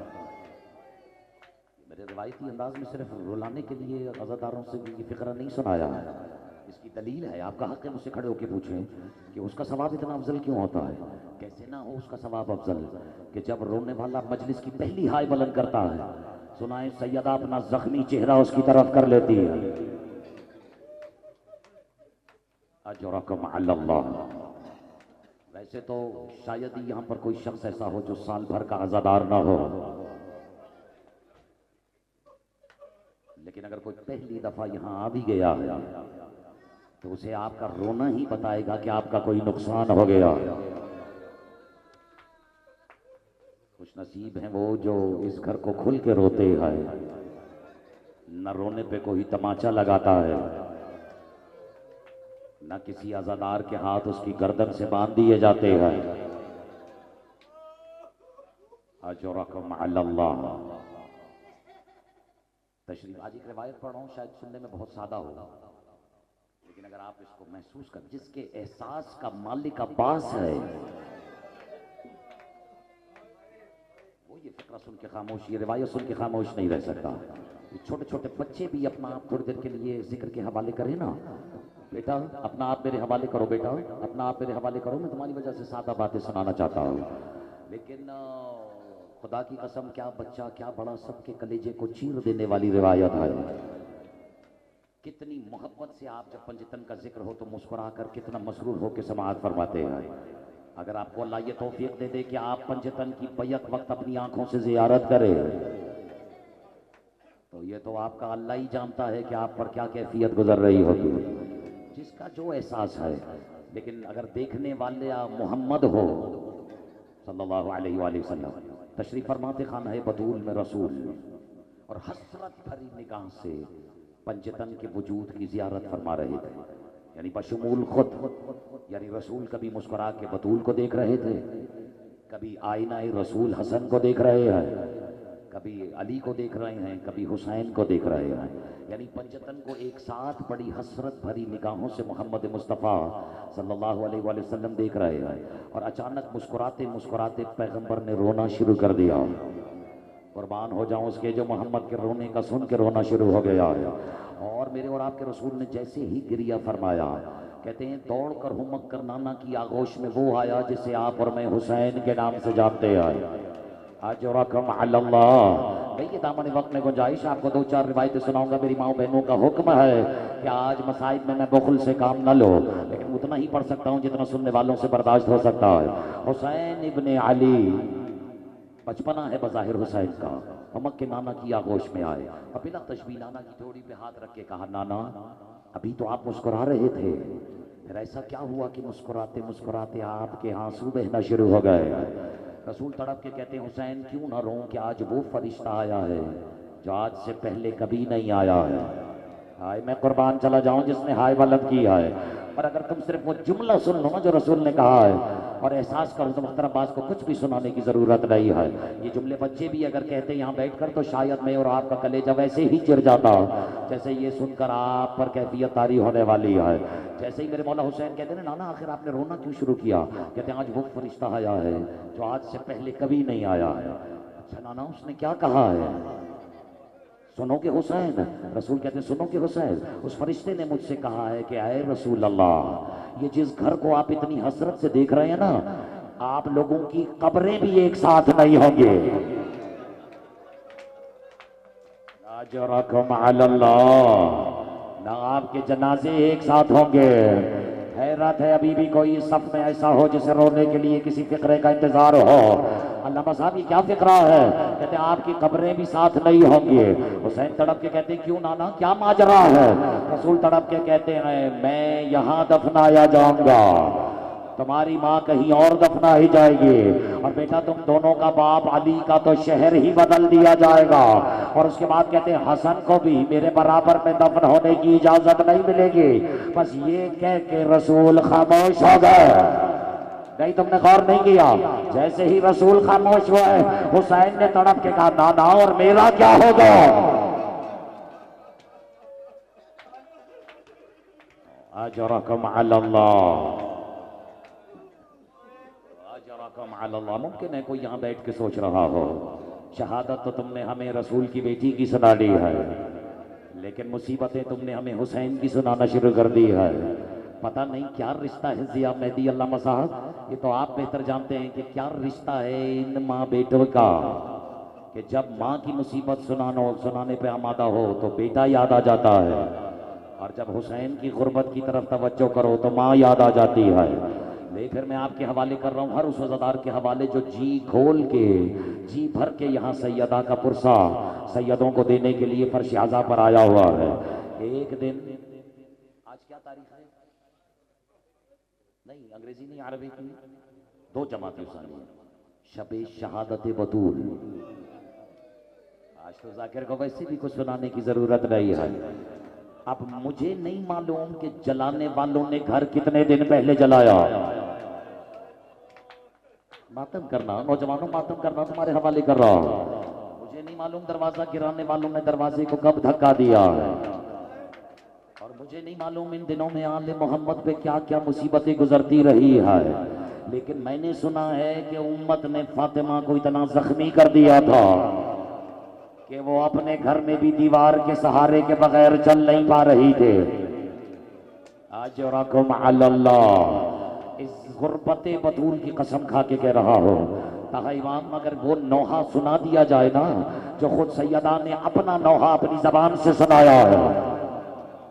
मेरे रिवायती अंदाज में सिर्फ रुलाने के लिए अज़ादारों से ये फिक्रा नहीं सुनाया है, इसकी दलील है। आपका हक है मुझसे खड़े होकर पूछें कि उसका सवाब इतना अफजल क्यों होता है। कैसे ना हो उसका सवाब अफजल कि जब रोने वाला मजलिस की पहली हाय बुलंद करता है, सुनाए सैयदा अपना जख्मी चेहरा उसकी तरफ कर लेती है। अजरकुम अल्लाह। वैसे तो शायद ही यहाँ पर कोई शख्स ऐसा हो जो साल भर का आजादार ना हो, लेकिन अगर कोई पहली दफा यहाँ आ भी गया है तो उसे आपका रोना ही बताएगा कि आपका कोई नुकसान हो गया। खुश नसीब हैं वो जो इस घर को खुल के रोते हैं, न रोने पे कोई तमाचा लगाता है, न किसी आजादार के हाथ उसकी गर्दन से बांध दिए जाते हैं। अजरकुम अल्लाह। तशरीफ आज एक रिवायत पढ़ रहा हूँ, शायद सुनने में बहुत सादा होगा, लेकिन अगर आप इसको महसूस कर, जिसके एहसास का मालिक अब्बास है वो ये फिक्रा सुन के खामोश, ये रिवायत सुन के खामोश नहीं रह सकता। ये छोटे छोटे बच्चे भी अपना आप थोड़ी देर के लिए जिक्र के हवाले करें ना, बेटा अपना आप मेरे हवाले करो, बेटा अपना आप मेरे हवाले करो, मैं तुम्हारी वजह से सादा बातें सुनाना चाहता हूँ। लेकिन खुदा की कसम, क्या बच्चा क्या बड़ा, सबके कलेजे को चीर देने वाली रिवायत है। कितनी मोहब्बत से आप जब पंजतन का जिक्र हो तो मुस्कुरा कर कितना मसरूर होकर समाअत फरमाते हैं। अगर आपको अल्लाह ये तौफीक दे दे कि आप पंजतन की बैक वक्त अपनी आंखों से जियारत करें तो ये तो आपका अल्लाह ही जानता है कि आप पर क्या कैफियत गुजर रही होगी, जिसका जो एहसास है। लेकिन अगर देखने वाले मोहम्मद हो सल्लल्लाहु अलैहि वसल्लम, तशरीफ फरमाते खाना है बतूल में रसूल, और हसरत भरी निगाह से पंचतन के वजूद की जियारत फरमा रहे थे, यानी बशमूल खुद, यानी रसूल कभी मुस्कुरा के बतूल को देख रहे थे, कभी आईना रसूल हसन को देख रहे हैं, कभी अली को देख रहे हैं, कभी हुसैन को देख रहे हैं, यानी पंचतन को एक साथ बड़ी हसरत भरी निगाहों से मोहम्मद मुस्तफ़ा सल्लल्लाहु अलैहि वसल्लम देख रहे हैं। और अचानक मुस्कुराते मुस्कुराते पैगंबर ने रोना शुरू कर दिया। कुर्बान हो जाऊं उसके जो मोहम्मद के रोने का सुन के रोना शुरू हो गया है। और मेरे और आपके रसूल ने जैसे ही गिरिया फरमाया, कहते हैं दौड़ कर हुमक कर नाना की आगोश में वो आया जिसे आप और मैं हुसैन के नाम से जानते आए। आज रकम अल्लाह देखिए दामन वक्त में गुंजाइश, आपको दो चार रिवायतें सुनाऊंगा। मेरी माँ बहनों का हुक्म है कि आज मसाइब में मैं बुखल से काम न लो, लेकिन उतना ही पढ़ सकता हूँ जितना सुनने वालों से बर्दाश्त हो सकता है। हुसैन इब्ने अली, बचपना है बज़ाहिर हुसैन का, हुमक के नाना की आगोश में आए और बिना तशबीह नाना की जोड़ी पे हाथ रख के कहा, नाना अभी तो आप मुस्कुरा रहे थे, फिर ऐसा क्या हुआ कि मुस्कुराते मुस्कुराते आपके आंसू बहना शुरू हो गए। रसूल तड़प के कहते हैं, हुसैन क्यों ना रोऊं कि आज वो फरिश्ता आया है जो आज से पहले कभी नहीं आया है। हाय मैं कुर्बान चला जाऊं जिसने हाय वलद की है। और अगर तुम सिर्फ वो जुमला सुन लो ना जो रसूल ने कहा है और एहसास करो तो मुहतरम अब्बास को कुछ भी सुनाने की जरूरत नहीं है। ये जुमले बच्चे भी अगर कहते यहाँ बैठकर तो शायद मैं और आपका कलेजा वैसे ही चिर जाता जैसे ये सुनकर आप पर कैफियत तारी होने वाली है। जैसे ही मेरे मौला हुसैन कहते हैं, नाना आखिर आपने रोना क्यों शुरू किया? कहते हैं आज वो फरिश्ता आया है जो आज से पहले कभी नहीं आया है। अच्छा नाना उसने क्या कहा है? सुनोगे हुसैन? रसूल कहते हैं सुनोगे हुसैन? उस फरिश्ते ने मुझसे कहा है कि आए रसूल अल्लाह, ये जिस घर को आप इतनी हसरत से देख रहे हैं ना, आप लोगों की कब्रें भी एक साथ नहीं होंगे। ना आपके जनाजे एक साथ होंगे। हैरत है अभी भी कोई सफ में ऐसा हो जिसे रोने के लिए किसी फिक्रे का इंतजार हो। अल्लामा साहब ये क्या फिक्रा है? कहते हैं आपकी कब्रें भी साथ नहीं होंगी। हुसैन तड़प के कहते हैं क्यों नाना क्या माजरा है? रसूल तड़प के कहते हैं मैं यहाँ दफनाया जाऊंगा, तुम्हारी माँ कहीं और दफना ही जाएगी, और बेटा तुम दोनों का बाप अली का तो शहर ही बदल दिया जाएगा। और उसके बाद कहते हैं हसन को भी मेरे बराबर में दफन होने की इजाजत नहीं मिलेगी। बस ये कह के रसूल खामोश हो गए। नहीं तुमने गौर नहीं किया, जैसे ही रसूल खामोश हुए हुसैन ने तड़प के कहा नाना और मेरा क्या होगा? अजरकम अल्लाह, अल्लाह। मुमकिन है कोई यहाँ बैठ के सोच रहा हो शहादत तो तुमने हमें रसूल की बेटी की सुना दी है, लेकिन मुसीबतें तुमने हमें हुसैन की सुनाना शुरू कर दी है। पता नहीं क्या रिश्ता है जिया मेहदी अल्लामा साहब, ये तो आप बेहतर जानते हैं कि क्या रिश्ता है इन माँ बेटों का, कि जब माँ की मुसीबत सुनाने पे आमादा हो तो बेटा याद आ जाता है, और जब हुसैन की गुर्बत की तरफ तवज्जो करो तो माँ याद आ जाती है। ले फिर मैं आपके हवाले कर रहा हूँ हर उस वज़ादार के हवाले जो जी खोल के जी भर के यहाँ सैयदा का पुरसा सैयदों को देने के लिए फर्श आज़ा पर आया हुआ है। एक दिन आज क्या तारीख है? नहीं अंग्रेजी नहीं अरबी की, दो जमातें शबे शहादत बतूल। आज तो जाकिर को वैसे भी कुछ सुनाने की जरूरत नहीं है। अब मुझे नहीं मालूम कि जलाने वालों ने घर कितने दिन पहले जलाया। मातम करना नौजवानों, मातम करना तुम्हारे हवाले कर रहा हूं। मुझे नहीं मालूम दरवाजा गिराने वालों ने दरवाजे को कब धक्का दिया है, और मुझे नहीं मालूम इन दिनों में आले मोहम्मद पे क्या क्या मुसीबतें गुजरती रही है, लेकिन मैंने सुना है कि उम्मत ने फातिमा को इतना जख्मी कर दिया था कि वो अपने घर में भी दीवार के सहारे के बगैर चल नहीं पा रही थे। आज रकम अल्लाह, इस गुर्बत बतूल की कसम खा के कह रहा हो ताहा इमाम, अगर वो नौहा सुना दिया जाए ना जो खुद सैयदा ने अपना नौहा अपनी जबान से सुनाया है,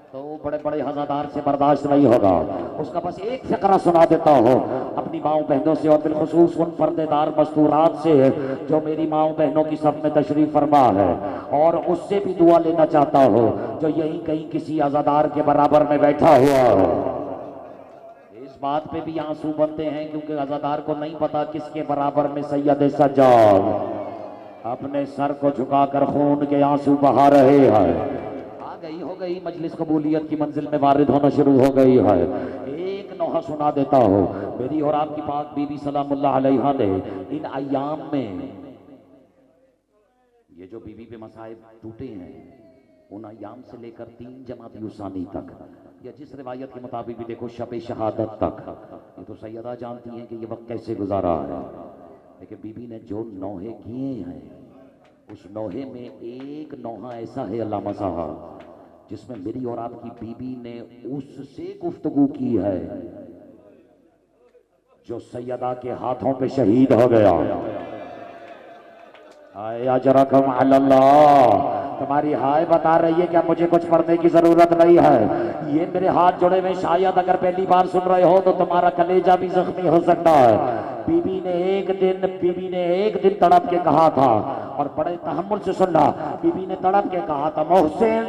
तो बड़े बड़े हज़ादार से बर्दाश्त नहीं होगा। उसका बस एक फिक्रा सुना देता हो अपनी माओ बहनों से, और बिलखुसूस उन पर्देदार मस्तूरात से जो मेरी माओ बहनों की सब में तशरीफ फरमा है, और उससे भी दुआ लेना चाहता हो जो यहीं कहीं किसी अज़ादार के बराबर में बैठा हुआ हो। इस बात पे भी आंसू बनते हैं क्योंकि अज़ादार को नहीं पता किसके बराबर में सैयद सज्जाद अपने सर को झुकाकर खून के आंसू बहा रहे हैं। आ गई हो गई मजलिस कबूलियत की मंजिल में वारिद होना शुरू हो गई है। एक नोहा सुना देता हो। मेरी और आपकी पाक बीबी सलामुल्लाह अलैहा ने इन अय्याम में ये जो बीबी पे मसाइब टूटे हैं उन अय्याम से लेकर 3 जमाती उसानी तक या जिस रिवायत के मुताबिक भी देखो शब शहादत तक, ये तो सैयदा जानती हैं कि ये वक्त कैसे गुजारा है। लेकिन बीबी ने जो नौहे किए हैं उस नौहे में एक नौहा ऐसा है अल्लामा साहब जिसमें मेरी और आपकी बीबी ने उससे गुफ्तगू की है जो सैयदा के हाथों पे शहीद हो गया। आया जरा कम अल्लाह, तुम्हारी हाय बता रही है क्या मुझे कुछ पढ़ने की जरूरत नहीं है। ये मेरे हाथ जुड़े में शायद अगर पहली बार सुन रहे हो तो तुम्हारा कलेजा भी जख्मी हो सकता है। बीबी ने एक दिन तड़प के कहा था, और बड़े तहम्मुल से सुनना, बीबी ने तड़प के कहा था मोहसिन,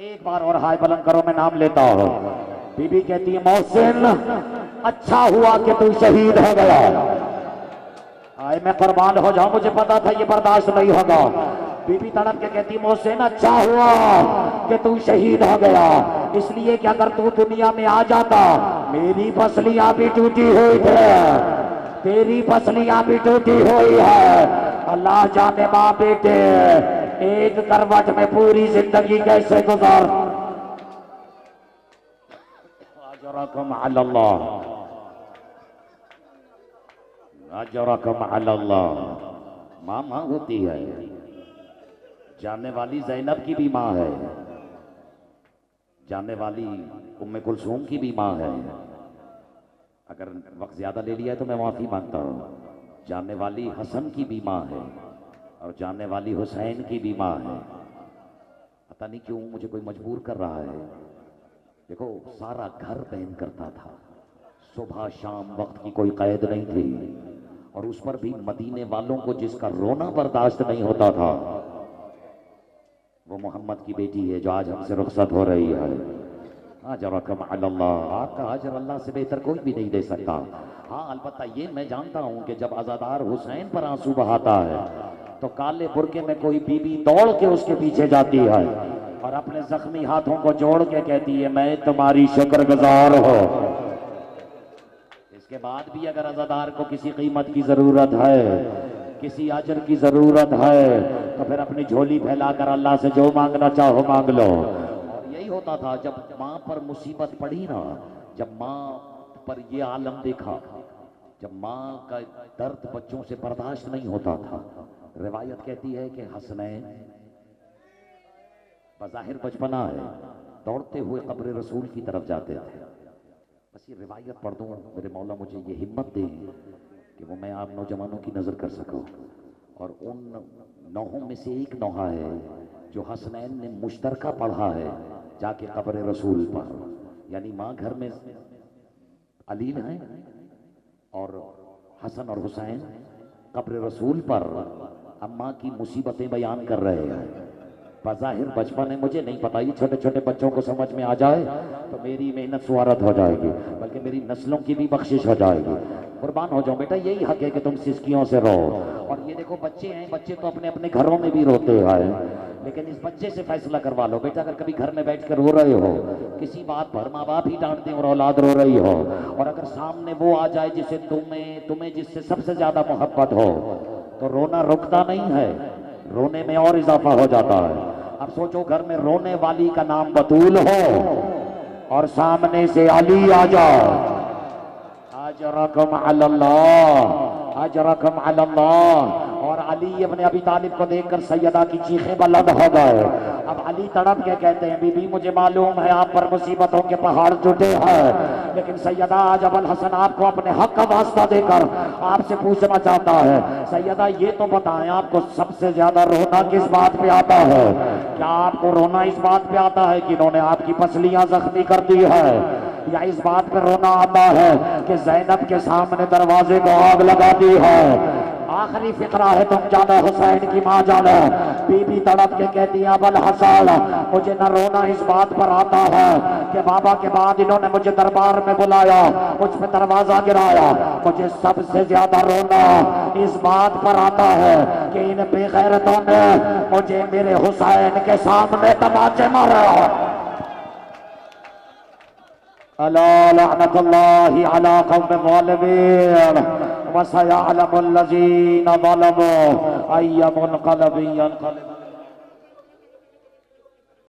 एक बार और हाय बुलंद करो मैं नाम लेता हूं। बीबी कहती है मोहसिन अच्छा हुआ कि तू शहीद हो गया। आए मैं कुर्बान हो जाऊं, मुझे पता था ये बर्दाश्त नहीं होगा। बीबी तड़प के कहती मोहसिन अच्छा हुआ कि तू शहीद हो गया, इसलिए कि अगर तू दुनिया में आ जाता मेरी फसलियां भी टूटी हुई है, तेरी फसलियां भी टूटी हुई है। अल्लाह जाने माँ बेटे एक करवट में पूरी जिंदगी कैसे गुजार। अजरकम अल्लाह, अजरकम अल्लाह। माँ माँ होती है, जानने वाली ज़ैनब की भी माँ है, जानने वाली उम्मे कुलसूम की भी माँ है। अगर वक्त ज्यादा ले लिया है तो मैं माफी मांगता हूँ। जानने वाली हसन की भी माँ है और जानने वाली हुसैन की भी माँ है। पता नहीं क्यों मुझे कोई मजबूर कर रहा है। देखो सारा घर बहन करता था, सुबह शाम वक्त की कोई कैद नहीं थी, और उस पर भी मदीने वालों को जिसका रोना बर्दाश्त नहीं होता था वो मोहम्मद की बेटी है जो आज हमसे रुखसत हो रही है। अजरकम अल्लाह, आपका अजर अल्लाह से बेहतर कोई भी नहीं दे सकता। हाँ अलबत्ता ये मैं जानता हूँ कि जब अज़ादार हुसैन पर आंसू बहाता है तो काले बुरके में कोई बीबी दौड़ के उसके पीछे जाती है और अपने जख्मी हाथों को जोड़ के कहती है मैं तुम्हारी शुक्रगुजार हूँ। इसके बाद भी अगर अज़ादार को किसी कीमत की जरूरत है, किसी अजर की जरूरत है, तो फिर अपनी झोली फैलाकर अल्लाह से जो मांगना चाहो मांग लो। और यही होता था जब माँ पर मुसीबत पड़ी ना, जब माँ पर ये आलम देखा, जब माँ का दर्द बच्चों से बर्दाश्त नहीं होता था। रिवायत कहती है कि हसनैन बज़ाहिर बचपना है, दौड़ते हुए कब्र रसूल की तरफ जाते थे। बस ये रिवायत पढ़ दूँ, मेरे मौला मुझे ये हिम्मत दे कि वो मैं आप नौजवानों की नज़र कर सकूं। और उन नौहों में से एक नौहा है जो हसनैन ने मुश्तरका पढ़ा है जाके कब्र रसूल पर, यानी माँ घर में अली हैं और हसन और हुसैन कब्र रसूल पर अम्मा की मुसीबतें बयान कर रहे हैं। बज़ाहिर बचपन है, मुझे नहीं पता, ये छोटे छोटे बच्चों को समझ में आ जाए तो मेरी मेहनत स्वारत हो जाएगी, बल्कि मेरी नस्लों की भी बख्शिश हो जाएगी। कुर्बान हो जाओ बेटा, यही हक है कि तुम सिसकियों से रहो। और ये देखो बच्चे हैं, बच्चे तो अपने अपने घरों में भी रोते हैं, लेकिन इस बच्चे से फैसला करवा लो बेटा। अगर कभी घर में बैठ कर रो रहे हो किसी बात पर, माँ बाप ही डांट दें और औलाद रो रही हो, और अगर सामने वो आ जाए जिसे तुम्हें जिससे सबसे ज्यादा मोहब्बत हो, तो रोना रुकता नहीं है, रोने में और इजाफा हो जाता है। अब सोचो घर में रोने वाली का नाम बतूल हो और सामने से अली आ जाए। अजरकम अल्लाह, अजरकम अल्लाह। और अली इब्न अबी तालिब को देखकर सैयदा की चीखें बुलंद हो गए। अब अली तड़प के कहते हैं बीबी मुझे मालूम है आप पर मुसीबतों के पहाड़ टूटे हैं, लेकिन सैयदा आज अबुल हसन आपको अपने हक का वास्ता देकर आपसे पूछना चाहता है। सैयदा ये तो बताएं आपको सबसे ज्यादा रोना किस बात पे आता है? क्या आपको रोना इस बात पे आता है कि इन्होंने आपकी पसलियां जख्मी कर दी है, या इस बात पे रोना आता है कि ज़ैनब के सामने दरवाजे को आग लगा दी है? आखिरी फिक्रा है, तुम जानो हुसैन की माँ जानो। बीबी तड़प के कहती है अबुल हसन मुझे न रोना इस बात पर आता है कि बाबा के बाद इन्होंने मुझे दरबार में बुलाया, मुझ पे दरवाजा गिराया। मुझे सबसे ज्यादा रोना इस बात पर आता है कि इन बेगैरतों ने मुझे मेरे हुसैन के सामने तमाचे मारा। अला लअनतुल्लाहि अला कौम ज़ालिमीन व सयअलमुल लज़ीना ज़लमू अय्युल मुनक़लबिन यनक़लिबून।